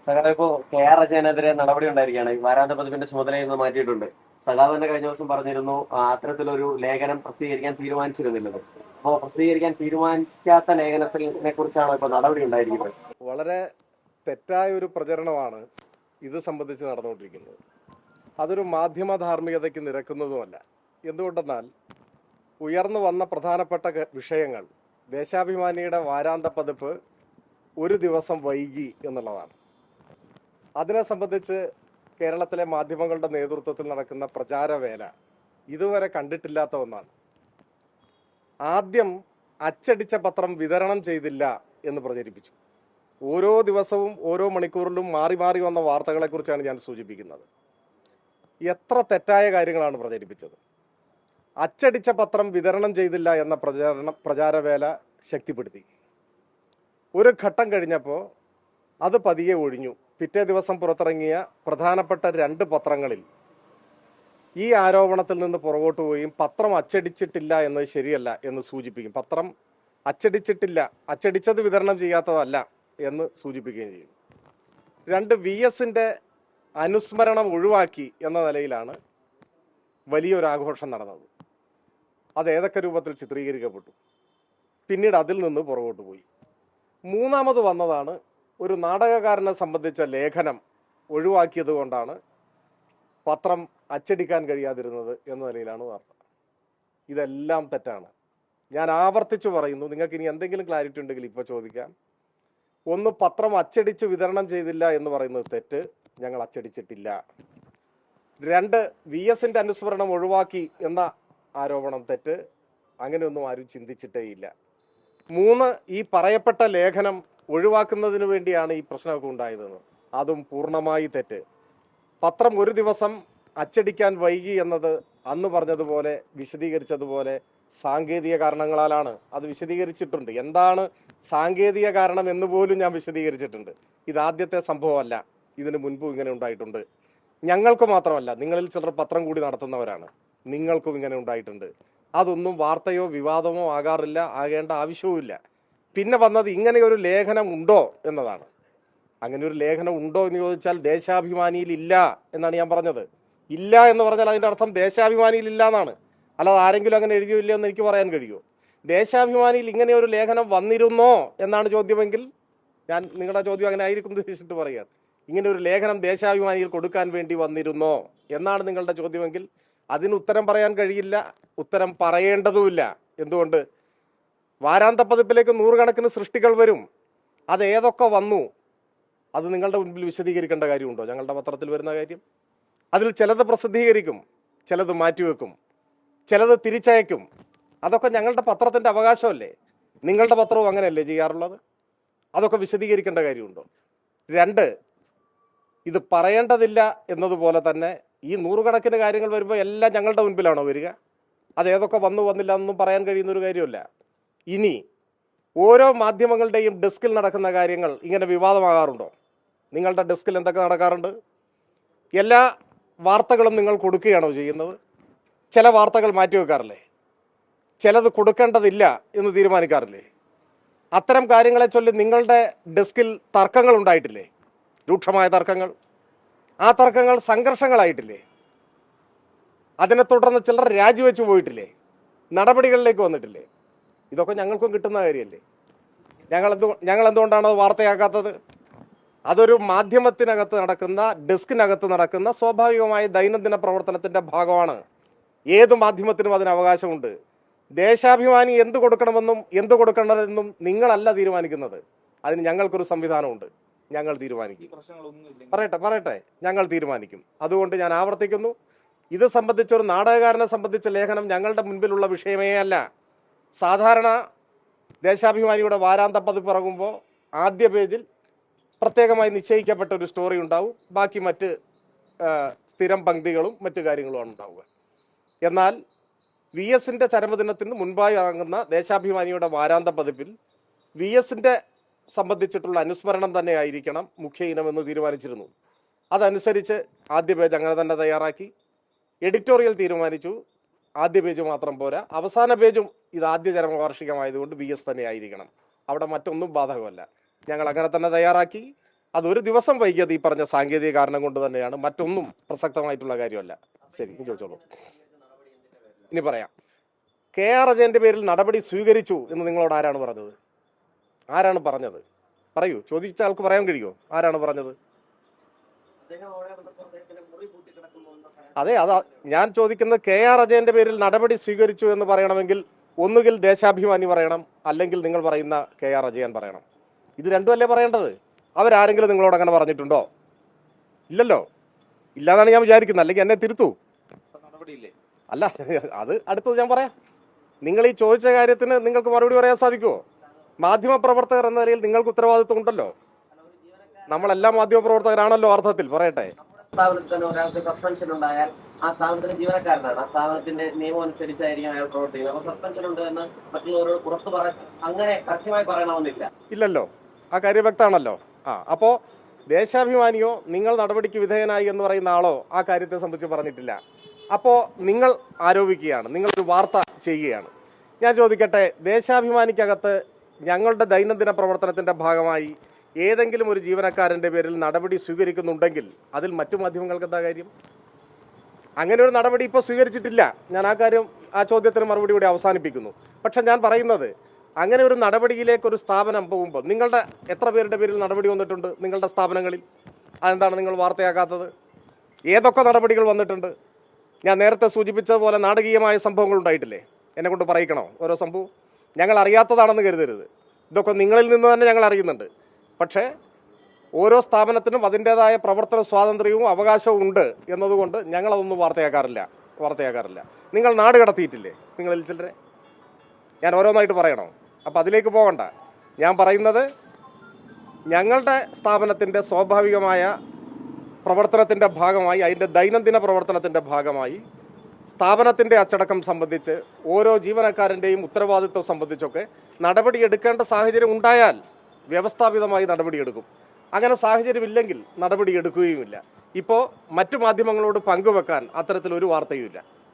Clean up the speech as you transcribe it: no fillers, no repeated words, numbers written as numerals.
സഖാവ് ഇപ്പോ KR അജയനെതിരെ നടപടി ഉണ്ടായിരിക്കുകയാണ്. ഈ വാരാന്ത്യ പതിപ്പിന്റെ ചുമതലയിൽ നിന്ന് മാറ്റിയിട്ടുണ്ട്. സഖാവ് തന്നെ കഴിഞ്ഞ ദിവസം പറഞ്ഞിരുന്നു അത്തരത്തിലൊരു ലേഖനം പ്രസിദ്ധീകരിക്കാൻ തീരുമാനിച്ചിരുന്നില്ലത്. അപ്പോ പ്രസിദ്ധീകരിക്കാൻ തീരുമാനിക്കാത്ത ലേഖനത്തിനെ കുറിച്ചാണ് ഇപ്പൊ നടപടി ഉണ്ടായിരിക്കുന്നത്. വളരെ തെറ്റായ ഒരു പ്രചരണമാണ് ഇത് സംബന്ധിച്ച് നടന്നുകൊണ്ടിരിക്കുന്നത്. അതൊരു മാധ്യമ ധാർമ്മികതയ്ക്ക് നിരക്കുന്നതുമല്ല. എന്തുകൊണ്ടെന്നാൽ ഉയർന്നു വന്ന പ്രധാനപ്പെട്ട വിഷയങ്ങൾ ദേശാഭിമാനിയുടെ വാരാന്ത്യ പതിപ്പ് ഒരു ദിവസം വൈകി എന്നുള്ളതാണ്. അതിനെ സംബന്ധിച്ച് കേരളത്തിലെ മാധ്യമങ്ങളുടെ നേതൃത്വത്തിൽ നടക്കുന്ന പ്രചാരവേല ഇതുവരെ കണ്ടിട്ടില്ലാത്ത ഒന്നാണ്. ആദ്യം അച്ചടിച്ച പത്രം വിതരണം ചെയ്തില്ല എന്ന് പ്രചരിപ്പിച്ചു. ഓരോ ദിവസവും ഓരോ മണിക്കൂറിലും മാറി മാറി വന്ന വാർത്തകളെക്കുറിച്ചാണ് ഞാൻ സൂചിപ്പിക്കുന്നത്. എത്ര തെറ്റായ കാര്യങ്ങളാണ് പ്രചരിപ്പിച്ചത്. അച്ചടിച്ച പത്രം വിതരണം ചെയ്തില്ല എന്ന പ്രചാരവേല ശക്തിപ്പെടുത്തി. ഒരു ഘട്ടം കഴിഞ്ഞപ്പോൾ അത് പതിയെ ഒഴിഞ്ഞു. പിറ്റേ ദിവസം പുറത്തിറങ്ങിയ പ്രധാനപ്പെട്ട 2 പത്രങ്ങളിൽ ഈ ആരോപണത്തിൽ നിന്ന് പുറകോട്ട് പോവുകയും പത്രം അച്ചടിച്ചിട്ടില്ല എന്നത് ശരിയല്ല എന്ന് സൂചിപ്പിക്കും. പത്രം അച്ചടിച്ചിട്ടില്ല, അച്ചടിച്ചത് വിതരണം ചെയ്യാത്തതല്ല എന്ന് സൂചിപ്പിക്കുകയും ചെയ്യും. 2 VS-ന്റെ അനുസ്മരണം ഒഴിവാക്കി എന്ന നിലയിലാണ് വലിയൊരു ആഘോഷം നടന്നത്. അത് ഏതൊക്കെ രൂപത്തിൽ ചിത്രീകരിക്കപ്പെട്ടു. പിന്നീട് അതിൽ നിന്ന് പുറകോട്ട് പോയി. മൂന്നാമത് വന്നതാണ് ഒരു നാടകകാരനെ സംബന്ധിച്ച ലേഖനം ഒഴിവാക്കിയത് കൊണ്ടാണ് പത്രം അച്ചടിക്കാൻ കഴിയാതിരുന്നത് എന്ന നിലയിലാണ് വാർത്ത. ഇതെല്ലാം തെറ്റാണ്. ഞാൻ ആവർത്തിച്ചു പറയുന്നു. നിങ്ങൾക്ക് ഇനി എന്തെങ്കിലും ക്ലാരിറ്റി ഉണ്ടെങ്കിൽ ഇപ്പോൾ ചോദിക്കാം. ഒന്ന്, പത്രം അച്ചടിച്ച് വിതരണം ചെയ്തില്ല എന്ന് പറയുന്നത് തെറ്റ്. ഞങ്ങൾ അച്ചടിച്ചിട്ടില്ല. 2, VS-ന്റെ അനുസ്മരണം ഒഴിവാക്കി എന്ന ആരോപണം തെറ്റ്. അങ്ങനെയൊന്നും ആരും ചിന്തിച്ചിട്ടേയില്ല. 3, ഈ പറയപ്പെട്ട ലേഖനം ഒഴിവാക്കുന്നതിന് വേണ്ടിയാണ് ഈ പ്രശ്നമൊക്കെ ഉണ്ടായതെന്ന്. അതും പൂർണ്ണമായി തെറ്റ്. പത്രം ഒരു ദിവസം അച്ചടിക്കാൻ വൈകി എന്നത് അന്ന് പറഞ്ഞതുപോലെ വിശദീകരിച്ചതുപോലെ സാങ്കേതിക കാരണങ്ങളാലാണ്. അത് വിശദീകരിച്ചിട്ടുണ്ട്. എന്താണ് സാങ്കേതിക കാരണം എന്ന് പോലും ഞാൻ വിശദീകരിച്ചിട്ടുണ്ട്. ഇതാദ്യത്തെ സംഭവമല്ല. ഇതിനു മുൻപും ഇങ്ങനെ ഉണ്ടായിട്ടുണ്ട്. ഞങ്ങൾക്ക് മാത്രമല്ല, നിങ്ങളിൽ ചിലർ പത്രം കൂടി നടത്തുന്നവരാണ്. നിങ്ങൾക്കും ഇങ്ങനെ ഉണ്ടായിട്ടുണ്ട്. അതൊന്നും വാർത്തയോ വിവാദമോ ആകാറില്ല, ആകേണ്ട ആവശ്യവുമില്ല. പിന്നെ വന്നത് ഇങ്ങനെയൊരു ലേഖനം ഉണ്ടോ എന്നതാണ്. അങ്ങനെ ഒരു ലേഖനം ഉണ്ടോ എന്ന് ചോദിച്ചാൽ ദേശാഭിമാനിയിൽ ഇല്ല എന്നാണ് ഞാൻ പറഞ്ഞത്. ഇല്ല എന്ന് പറഞ്ഞാൽ അതിൻ്റെ അർത്ഥം ദേശാഭിമാനിയിൽ ഇല്ല എന്നാണ്. അല്ലാതെ ആരെങ്കിലും അങ്ങനെ എഴുതിയില്ല എന്ന് എനിക്ക് പറയാൻ കഴിയുമോ? ദേശാഭിമാനിയിൽ ഇങ്ങനെ ഒരു ലേഖനം വന്നിരുന്നോ എന്നാണ് ചോദ്യമെങ്കിൽ ഞാൻ നിങ്ങളുടെ ചോദ്യം അങ്ങനെ ആയിരിക്കും ഉദ്ദേശിച്ചിട്ട് പറയുകയാണ്. ഇങ്ങനെ ഒരു ലേഖനം ദേശാഭിമാനിയിൽ കൊടുക്കാൻ വേണ്ടി വന്നിരുന്നോ എന്നാണ് നിങ്ങളുടെ ചോദ്യമെങ്കിൽ അതിന് ഉത്തരം പറയാൻ കഴിയില്ല, ഉത്തരം പറയേണ്ടതുമില്ല. എന്തുകൊണ്ട്? വാരാന്ത്യ പതിപ്പിലേക്ക് 100 കണക്കിന് സൃഷ്ടികൾ വരും. അത് ഏതൊക്കെ വന്നു അത് നിങ്ങളുടെ മുൻപിൽ വിശദീകരിക്കേണ്ട കാര്യമുണ്ടോ? ഞങ്ങളുടെ പത്രത്തിൽ വരുന്ന കാര്യം അതിൽ ചിലത് പ്രസിദ്ധീകരിക്കും, ചിലത് മാറ്റിവെക്കും, ചിലത് തിരിച്ചയക്കും. അതൊക്കെ ഞങ്ങളുടെ പത്രത്തിൻ്റെ അവകാശമല്ലേ? നിങ്ങളുടെ പത്രവും അങ്ങനെയല്ലേ ചെയ്യാറുള്ളത്? അതൊക്കെ വിശദീകരിക്കേണ്ട കാര്യമുണ്ടോ? 2, ഇത് പറയേണ്ടതില്ല എന്നതുപോലെ തന്നെ ഈ 100 കണക്കിന് കാര്യങ്ങൾ വരുമ്പോൾ എല്ലാം ഞങ്ങളുടെ മുൻപിലാണോ വരിക? അത് ഏതൊക്കെ വന്നില്ല എന്നൊന്നും പറയാൻ കഴിയുന്നൊരു കാര്യമല്ല. ഇനി ഓരോ മാധ്യമങ്ങളുടെയും ഡെസ്കിൽ നടക്കുന്ന കാര്യങ്ങൾ ഇങ്ങനെ വിവാദമാകാറുണ്ടോ? നിങ്ങളുടെ ഡെസ്കിൽ എന്തൊക്കെ നടക്കാറുണ്ട്? എല്ലാ വാർത്തകളും നിങ്ങൾ കൊടുക്കുകയാണോ ചെയ്യുന്നത്? ചില വാർത്തകൾ മാറ്റിവെക്കാറില്ലേ? ചിലത് കൊടുക്കേണ്ടതില്ല എന്ന് തീരുമാനിക്കാറില്ലേ? അത്തരം കാര്യങ്ങളെ ചൊല്ലി നിങ്ങളുടെ ഡെസ്കിൽ തർക്കങ്ങൾ ഉണ്ടായിട്ടില്ലേ? രൂക്ഷമായ തർക്കങ്ങൾ. ആ തർക്കങ്ങൾ സംഘർഷങ്ങളായിട്ടില്ലേ? അതിനെ തുടർന്ന് ചിലർ രാജിവെച്ച് പോയിട്ടില്ലേ? നടപടികളിലേക്ക് വന്നിട്ടില്ലേ? ഇതൊക്കെ ഞങ്ങൾക്കും കിട്ടുന്ന കാര്യമല്ലേ? ഞങ്ങൾ എന്തുകൊണ്ടാണ് അത് വാർത്തയാക്കാത്തത്? അതൊരു മാധ്യമത്തിനകത്ത് നടക്കുന്ന, ഡെസ്കിനകത്ത് നടക്കുന്ന സ്വാഭാവികമായ ദൈനംദിന പ്രവർത്തനത്തിൻ്റെ ഭാഗമാണ്. ഏത് മാധ്യമത്തിനും അതിന് അവകാശമുണ്ട്. ദേശാഭിമാനി എന്ത് കൊടുക്കണമെന്നും എന്ത് കൊടുക്കണമെന്നും നിങ്ങളല്ല തീരുമാനിക്കുന്നത്. അതിന് ഞങ്ങൾക്കൊരു സംവിധാനമുണ്ട്. ഞങ്ങൾ തീരുമാനിക്കും. പറയട്ടെ, ഞങ്ങൾ തീരുമാനിക്കും. അതുകൊണ്ട് ഞാൻ ആവർത്തിക്കുന്നു, ഇത് സംബന്ധിച്ചൊരു നാടകകാരനെ സംബന്ധിച്ച ലേഖനം ഞങ്ങളുടെ മുൻപിലുള്ള വിഷയമേ അല്ല. സാധാരണ ദേശാഭിമാനിയുടെ വാരാന്ത്യ പതിപ്പ് ഇറങ്ങുമ്പോൾ ആദ്യ പേജിൽ പ്രത്യേകമായി നിശ്ചയിക്കപ്പെട്ട ഒരു സ്റ്റോറി ഉണ്ടാവും. ബാക്കി മറ്റ് സ്ഥിരം പങ്ക്തികളും മറ്റു കാര്യങ്ങളുമാണ് ഉണ്ടാവുക. എന്നാൽ VS-ന്റെ ചരമദിനത്തിന് മുൻപായി ഇറങ്ങുന്ന ദേശാഭിമാനിയുടെ വാരാന്ത്യ പതിപ്പിൽ VS-ന്റെ സംബന്ധിച്ചിട്ടുള്ള അനുസ്മരണം തന്നെ ആയിരിക്കണം മുഖ്യ ഇനമെന്ന് തീരുമാനിച്ചിരുന്നു. അതനുസരിച്ച് ആദ്യ പേജ് അങ്ങനെ തന്നെ തയ്യാറാക്കി. എഡിറ്റോറിയൽ തീരുമാനിച്ചു ആദ്യ പേജ് മാത്രം പോരാ, അവസാന പേജും ഇത് ആദ്യ ചരമവാർഷികമായതുകൊണ്ട് VS തന്നെ ആയിരിക്കണം. അവിടെ മറ്റൊന്നും ബാധകമല്ല. ഞങ്ങൾ അങ്ങനെ തന്നെ തയ്യാറാക്കി. അതൊരു ദിവസം വൈകിയത് ഈ പറഞ്ഞ സാങ്കേതിക കാരണം കൊണ്ട് തന്നെയാണ്, മറ്റൊന്നും പ്രസക്തമായിട്ടുള്ള കാര്യമല്ല. ശരി, ഇനി ചോദിച്ചോളൂ. ഇനി പറയാം. KR അജയന്റെ പേരിൽ നടപടി സ്വീകരിച്ചു എന്ന് നിങ്ങളോട് ആരാണ് പറഞ്ഞത്? ആരാണ് പറഞ്ഞത്? പറയൂ. ചോദിച്ച ആൾക്ക് പറയാൻ കഴിയുമോ ആരാണ് പറഞ്ഞത്? അതെ, അതാ ഞാൻ ചോദിക്കുന്നത്. KR അജയന്റെ പേരിൽ നടപടി സ്വീകരിച്ചു എന്ന് പറയണമെങ്കിൽ ഒന്നുകിൽ ദേശാഭിമാനി പറയണം, അല്ലെങ്കിൽ നിങ്ങൾ പറയുന്ന KR അജയൻ പറയണം. ഇത് രണ്ടുമല്ലേ പറയേണ്ടത്? അവരാരെങ്കിലും നിങ്ങളോട് അങ്ങനെ പറഞ്ഞിട്ടുണ്ടോ? ഇല്ലല്ലോ. ഇല്ലാന്നാണ് ഞാൻ വിചാരിക്കുന്നത്, അല്ലെങ്കിൽ എന്നെ തിരുത്തൂ. അല്ല, അത് അടുത്തത് ഞാൻ പറയാം. നിങ്ങൾ ഈ ചോദിച്ച കാര്യത്തിന് നിങ്ങൾക്ക് മറുപടി പറയാൻ സാധിക്കുമോ? മാധ്യമപ്രവർത്തകർ എന്ന നിലയിൽ നിങ്ങൾക്ക് ഉത്തരവാദിത്വം ഉണ്ടല്ലോ. നമ്മളെല്ലാം മാധ്യമപ്രവർത്തകരാണല്ലോ അർത്ഥത്തിൽ. പറയട്ടെ. സ്ഥാപനത്തിൽ തന്നെ ഒരാൾക്ക് സസ്പെൻഷൻ ഉണ്ടായാൽ ആ സ്ഥാപനത്തിന്റെ ജീവനക്കാരനാണ്, ആ സ്ഥാപനത്തിന്റെ നിയമം അനുസരിച്ചായിരിക്കും അയാൾ പ്രവർത്തിക്കുന്നത്. അപ്പൊ സസ്പെൻഷൻ ഉണ്ട് എന്ന് മറ്റുള്ളവരോട് പുറത്ത് അങ്ങനെ പരസ്യമായി പറയണമെന്നില്ല. ഇല്ലല്ലോ, ആ കാര്യം വ്യക്തമാണല്ലോ. അപ്പോ ദേശാഭിമാനിയോ നിങ്ങൾ നടപടിക്ക് വിധേയനായി എന്ന് പറയുന്ന ആളോ ആ കാര്യത്തെ സംബന്ധിച്ച് പറഞ്ഞിട്ടില്ല. അപ്പോൾ നിങ്ങൾ ആരോപിക്കുകയാണ്, നിങ്ങളൊരു വാർത്ത ചെയ്യുകയാണ്. ഞാൻ ചോദിക്കട്ടെ, ദേശാഭിമാനിക്കകത്ത് ഞങ്ങളുടെ ദൈനംദിന പ്രവർത്തനത്തിന്റെ ഭാഗമായി ഏതെങ്കിലും ഒരു ജീവനക്കാരൻ്റെ പേരിൽ നടപടി സ്വീകരിക്കുന്നുണ്ടെങ്കിൽ അതിൽ മറ്റു മാധ്യമങ്ങൾക്ക് എന്താ കാര്യം? അങ്ങനെ ഒരു നടപടി ഇപ്പോൾ സ്വീകരിച്ചിട്ടില്ല. ഞാൻ ആ ചോദ്യത്തിന് മറുപടി കൂടി അവസാനിപ്പിക്കുന്നു. പക്ഷെ ഞാൻ പറയുന്നത്, അങ്ങനെ ഒരു നടപടിയിലേക്ക് ഒരു സ്ഥാപനം പോകുമ്പോൾ നിങ്ങളുടെ എത്ര പേരുടെ പേരിൽ നടപടി വന്നിട്ടുണ്ട് നിങ്ങളുടെ സ്ഥാപനങ്ങളിൽ? അതെന്താണ് നിങ്ങൾ വാർത്തയാക്കാത്തത്? ഏതൊക്കെ നടപടികൾ വന്നിട്ടുണ്ട്? ഞാൻ നേരത്തെ സൂചിപ്പിച്ചതുപോലെ നാടകീയമായ സംഭവങ്ങൾ ഉണ്ടായിട്ടില്ലേ? എന്നെ കൊണ്ട് പറയിക്കണോ ഓരോ സംഭവം? ഞങ്ങൾ അറിയാത്തതാണെന്ന് കരുതരുത്. ഇതൊക്കെ നിങ്ങളിൽ നിന്ന് തന്നെ ഞങ്ങൾ അറിയുന്നുണ്ട്. പക്ഷേ ഓരോ സ്ഥാപനത്തിനും അതിൻ്റേതായ പ്രവർത്തന സ്വാതന്ത്ര്യവും അവകാശവും ഉണ്ട് എന്നതുകൊണ്ട് ഞങ്ങളതൊന്നും വാർത്തയാക്കാറില്ല. നിങ്ങൾ നാട് കടത്തിയിട്ടില്ലേ നിങ്ങളിൽ ചിലരെ? ഞാൻ ഓരോന്നായിട്ട് പറയണോ? അപ്പം അതിലേക്ക് പോകണ്ട. ഞാൻ പറയുന്നത്, ഞങ്ങളുടെ സ്ഥാപനത്തിൻ്റെ സ്വാഭാവികമായ പ്രവർത്തനത്തിൻ്റെ ഭാഗമായി, അതിൻ്റെ ദൈനംദിന പ്രവർത്തനത്തിൻ്റെ ഭാഗമായി സ്ഥാപനത്തിൻ്റെ അച്ചടക്കം സംബന്ധിച്ച് ഓരോ ജീവനക്കാരൻ്റെയും ഉത്തരവാദിത്വം സംബന്ധിച്ചൊക്കെ നടപടിയെടുക്കേണ്ട സാഹചര്യം ഉണ്ടായാൽ വ്യവസ്ഥാപിതമായി നടപടിയെടുക്കും. അങ്ങനെ സാഹചര്യമില്ലെങ്കിൽ നടപടിയെടുക്കുകയുമില്ല. ഇപ്പോൾ മറ്റു മാധ്യമങ്ങളോട് പങ്കുവെക്കാൻ അത്തരത്തിലൊരു വാർത്തയുമില്ല.